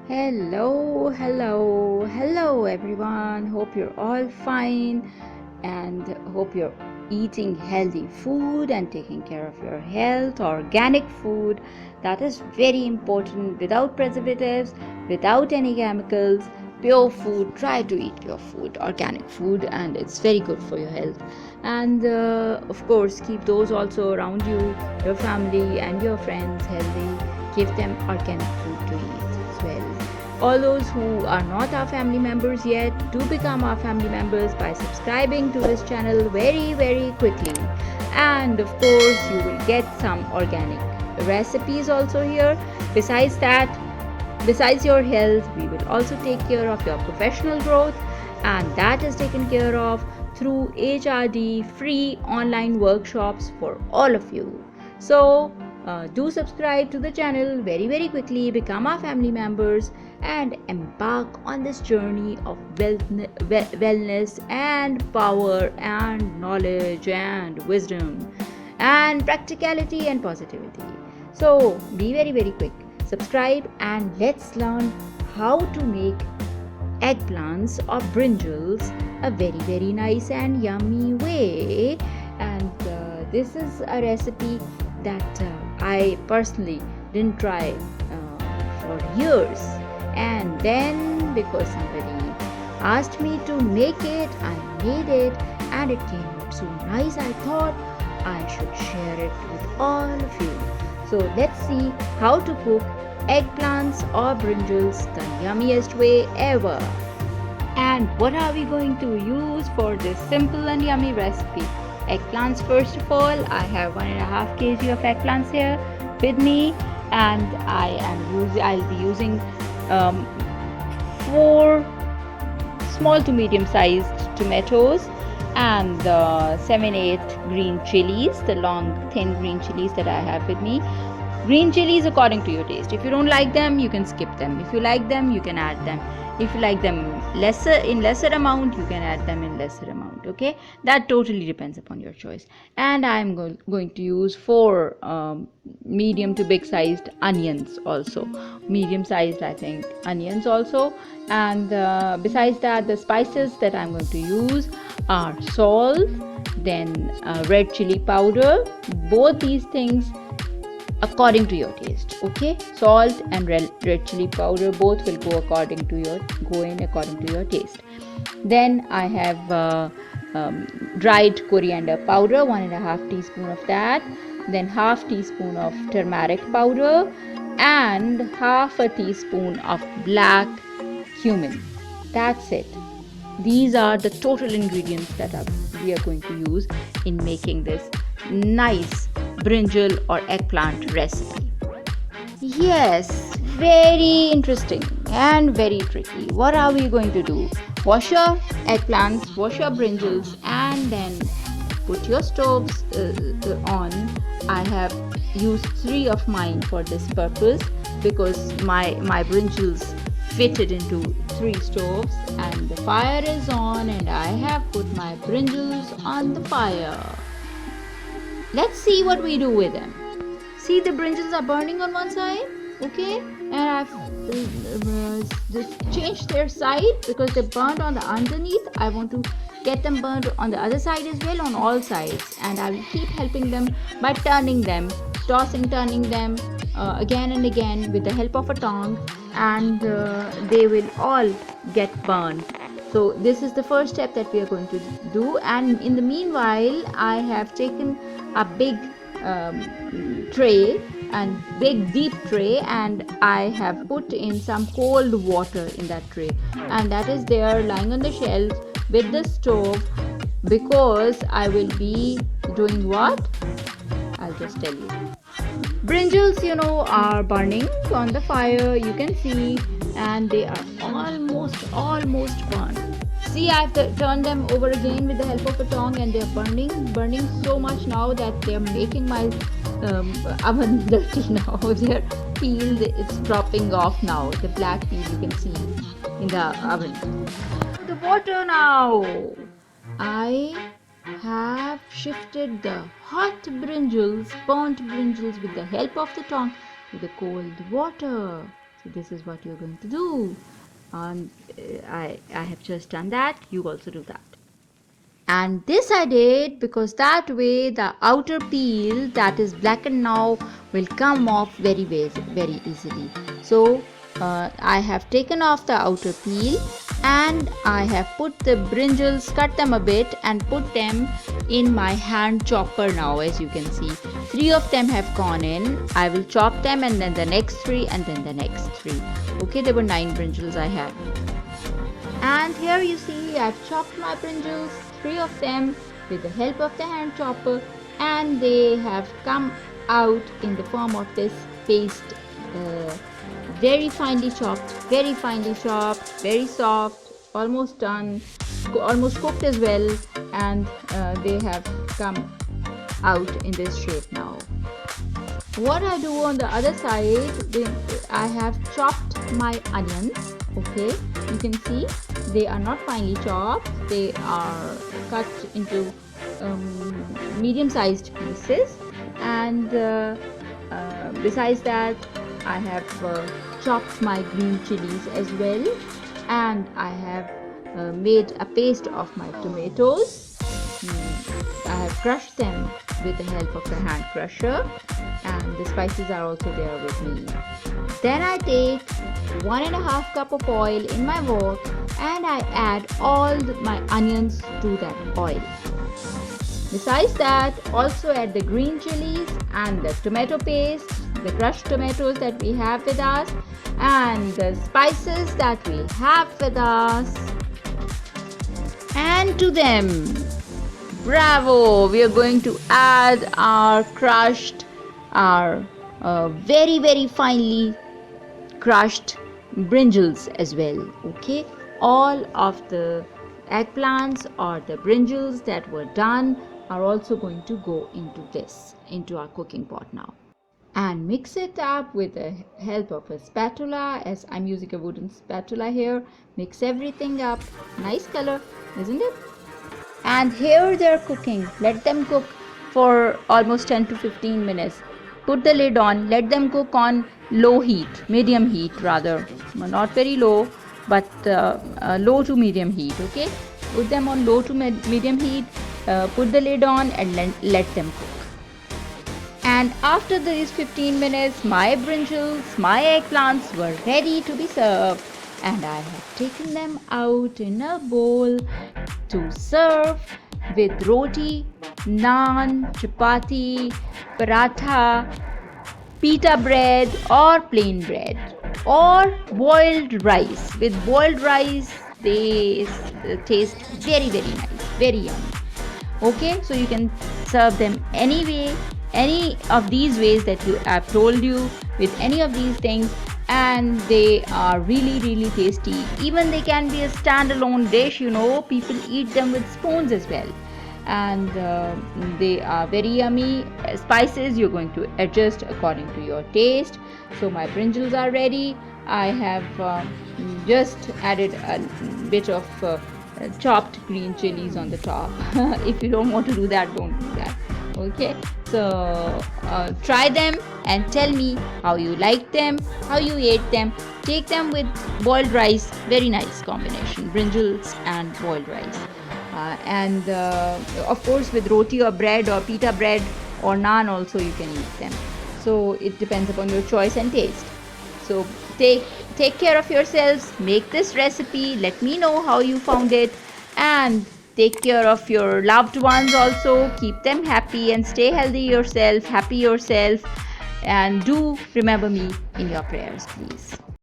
Hello everyone. Hope you're all fine and hope you're eating healthy food and taking care of your health. Organic food, that is very important, without preservatives, without any chemicals. Pure food, try to eat pure food, organic food, and it's very good for your health. And of course, keep those also around you, your family and your friends healthy. Give them organic food to eat as well. All those who are not our family members yet, do become our family members by subscribing to this channel very quickly. And of course, you will get some organic recipes also here. Besides that, besides your health, we will also take care of your professional growth, and that is taken care of through HRD free online workshops for all of you. So do subscribe to the channel very quickly, become our family members, and embark on this journey of wellness and power and knowledge and wisdom and practicality and positivity. So be very quick, subscribe, and let's learn how to make eggplants or brinjals a very nice and yummy way. And this is a recipe that I personally didn't try for years, and then because somebody asked me to make it, I made it, and it came out so nice. I thought I should share it with all of you. So let's see how to cook eggplants or brinjals the yummiest way ever. And what are we going to use for this simple and yummy recipe? Eggplants, first of all. I have 1.5 kg of eggplants here with me, and I'll be using 4 small to medium sized tomatoes and 7-8 green chilies, the long thin green chilies that I have with me. Green chilies according to your taste. If you don't like them, you can skip them. If you like them, you can add them. If you like them lesser amount, you can add them in lesser amount. Okay, that totally depends upon your choice. And I'm going to use 4 medium to big sized onions also, medium sized I think onions also. And besides that, the spices that I'm going to use are salt, then red chili powder. Both these things according to your taste. Okay, salt and red chili powder both will go according to your taste. Then I have dried coriander powder, 1.5 teaspoon of that, then half teaspoon of turmeric powder, and half a teaspoon of black cumin. That's it. These are the total ingredients that we are going to use in making this nice brinjal or eggplant recipe. Yes, very interesting and very tricky. What are we going to do? Wash your eggplants, wash your brinjals, and then put your stoves on. I have used 3 of mine for this purpose because my brinjals fitted into 3 stoves, and the fire is on, and I have put my brinjals on the fire. Let's see what we do with them. See, the brinjals are burning on one side, okay, and I've just changed their side because they burned on the underneath. I want to get them burned on the other side as well, on all sides, and I will keep helping them by turning them, turning them again and again with the help of a tongue, and they will all get burned. So this is the first step that we are going to do, and in the meanwhile I have taken a big tray, and big deep tray, and I have put in some cold water in that tray, and that is there lying on the shelf with the stove, because I will be doing what? I'll just tell you. Brinjals, are burning on the fire, you can see, and they are almost burned. See, I've turned them over again with the help of a tongue, and they're burning so much now that they're making my oven dirty now. Their peel, it's dropping off now. The black peel you can see in the oven. The water now. I have shifted the hot burnt brinjals with the help of the tongue to the cold water. So this is what you're going to do. I have just done that. You also do that. And this I did because that way the outer peel that is blackened now will come off very easily. So I have taken off the outer peel and I have put the brinjals, cut them a bit and put them in my hand chopper now. As you can see, 3 of them have gone in. I will chop them and then the next 3 and then the next 3. Okay, there were 9 brinjals I had. And here you see I've chopped my brinjals, 3 of them with the help of the hand chopper, and they have come out in the form of this paste, very finely chopped, very soft, almost done, almost cooked as well, and they have come out in this shape now. What I do on the other side, I have chopped my onions. Okay, you can see they are not finely chopped, they are cut into medium-sized pieces, and besides that I have chopped my green chilies as well, and I have made a paste of my tomatoes. I have crushed them with the help of the hand crusher, and the spices are also there with me. Then I take 1.5 cup of oil in my wok and I add all my onions to that oil. Besides that, also add the green chilies and the tomato paste, the crushed tomatoes that we have with us, and the spices that we have with us. And to them, bravo, we are going to add our crushed, our very finely crushed brinjals as well. Okay, all of the eggplants or the brinjals that were done are also going to go into our cooking pot now, and mix it up with the help of a spatula, as I'm using a wooden spatula here. Mix everything up. Nice color, isn't it? And here they're cooking. Let them cook for almost 10 to 15 minutes. Put the lid on, let them cook on low heat, medium heat rather, not very low, but low to medium heat. Okay, put them on low to medium heat, put the lid on and let them cook. And after these 15 minutes, my brinjals, my eggplants were ready to be served, and I have taken them out in a bowl to serve with roti, naan, chapati, paratha, pita bread or plain bread, or boiled rice. With boiled rice, they taste very nice, very yummy. Okay, so you can serve them any way, any of these ways that I've told you, with any of these things, and they are really tasty. Even they can be a standalone dish, people eat them with spoons as well, and they are very yummy. Spices you're going to adjust according to your taste. So my brinjals are ready. I have just added a bit of chopped green chilies on the top. If you don't want to do that, don't do that. Okay, so try them and tell me how you like them, how you ate them. Take them with boiled rice, very nice combination, brinjals and boiled rice, and of course with roti or bread or pita bread or naan also you can eat them. So it depends upon your choice and taste. So take care of yourselves, make this recipe, let me know how you found it, and take care of your loved ones also. Keep them happy and stay healthy yourself, happy yourself, and do remember me in your prayers, please.